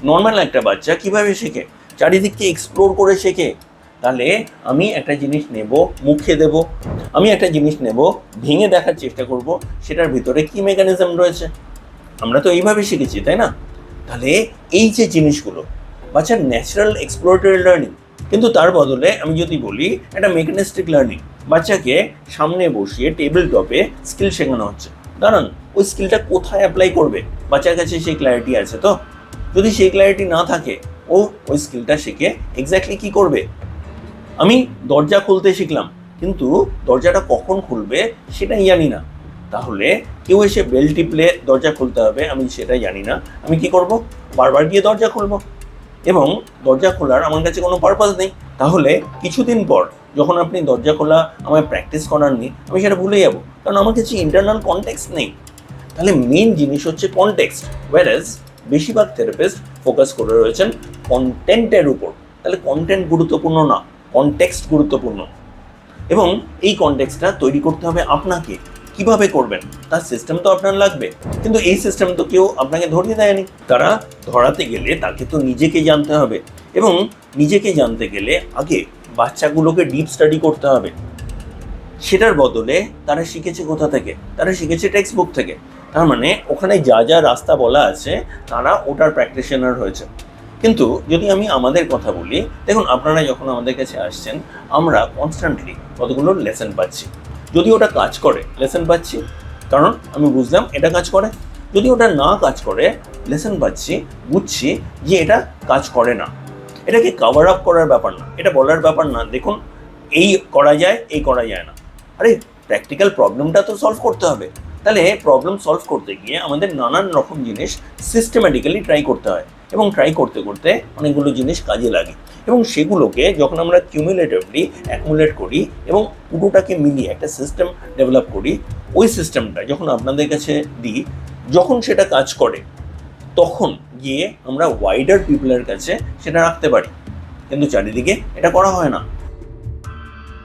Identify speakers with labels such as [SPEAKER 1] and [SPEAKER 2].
[SPEAKER 1] Normal একটা বাচ্চা কিভাবে শেখে? চারিদিককে এক্সপ্লোর করে শেখে। তাহলে আমি একটা জিনিস নেব, মুখে দেব, আমি একটা জিনিস নেব, ভেঙে দেখার চেষ্টা করব সেটার ভিতরে কি মেকানিজম রয়েছে। আমরা তো এইভাবে শিখেছি, তাই না? তাহলে এই যে জিনিসগুলো বাচ্চার ন্যাচারাল এক্সপ্লোরেটরি লার্নিং। কিন্তু তার বদলে আমি যদি বলি একটা মেকানিস্টিক লার্নিং, বাচ্চাকে সামনে বসিয়ে টেবিল টপে স্কিল শেখানো হচ্ছে, দাঁড়ান ওই স্কিলটা কোথায় অ্যাপ্লাই করবে বাচ্চার কাছে সেই ক্ল্যারিটি আছে তো? যদি সেই ক্ল্যারিটি না থাকে, ও ওই স্কিলটা শিখে এক্স্যাক্টলি কি করবে? আমি দরজা খুলতে শিখলাম, কিন্তু দরজাটা কখন খুলবে সেটাই জানি না। তাহলে কেউ এসে বেল টিপলে দরজা খুলতে হবে, আমি সেটাই জানি না। আমি কি করব? বারবার গিয়ে দরজা খুলবো, এবং দরজা খোলার আমার কাছে কোনো পারপাস নেই। তাহলে কিছুদিন পর যখন আপনি দরজা খোলা আমায় প্র্যাকটিস করাননি, আমি সেটা ভুলে যাব, কারণ আমার কাছে ইন্টারনাল কনটেক্সট নেই। তাহলে মেন জিনিস হচ্ছে কনটেক্সট, ওয়ারেজ বেশিরভাগ থেরাপিস্ট ফোকাস করে রয়েছেন কন্টেন্টের উপর। তাহলে কন্টেন্ট গুরুত্বপূর্ণ না, কনটেক্সট গুরুত্বপূর্ণ। এবং এই কনটেক্সটটা তৈরি করতে হবে আপনাকে। কিভাবে করবেন তার সিস্টেম তো আপনার লাগবে, কিন্তু এই সিস্টেম তো কেউ আপনাকে ধরিয়ে দেয়নি। তারা ধরাতে গেলে তাকে তো নিজেকে জানতে হবে, এবং নিজেকে জানতে গেলে আগে বাচ্চাগুলোকে ডিপ স্টাডি করতে হবে। সেটার বদলে তারা শিখেছে কোথা থেকে? তারা শিখেছে টেক্সট বুক থেকে। তার মানে ওখানে যা যা রাস্তা বলা আছে তারা ওটার প্র্যাকটিশনার হয়েছে। কিন্তু যদি আমি আমাদের কথা বলি, দেখুন আপনারা যখন আমাদের কাছে আসছেন, আমরা কনস্ট্যান্টলি কতগুলো লেসন পাচ্ছি। যদি ওটা কাজ করে লেসন পাচ্ছি, কারণ আমি বুঝলাম এটা কাজ করে। যদি ওটা না কাজ করে, লেসন পাচ্ছি, বুঝছি যে এটা কাজ করে না। এটাকে কভার আপ করার ব্যাপার না, এটা বলার ব্যাপার না দেখুন এই করা যায়, এই করা যায় না। আরে প্র্যাকটিক্যাল প্রবলেমটা তো সলভ করতে হবে। তাহলে প্রবলেম সলভ করতে গিয়ে আমাদের নানান রকম জিনিস সিস্টেম্যাটিক্যালি ট্রাই করতে হয়, এবং ট্রাই করতে করতে অনেকগুলো জিনিস কাজে লাগে, এবং সেগুলোকে যখন আমরা কিউমুলেটিভলি অ্যাকুমুলেট করি এবং পুরোটাকে মিলিয়ে একটা সিস্টেম ডেভেলপ করি, ওই সিস্টেমটা যখন আপনাদের কাছে দিই, যখন সেটা কাজ করে তখন গিয়ে আমরা ওয়াইডার পিপলের কাছে সেটা রাখতে পারি। কিন্তু চারিদিকে এটা করা হয় না।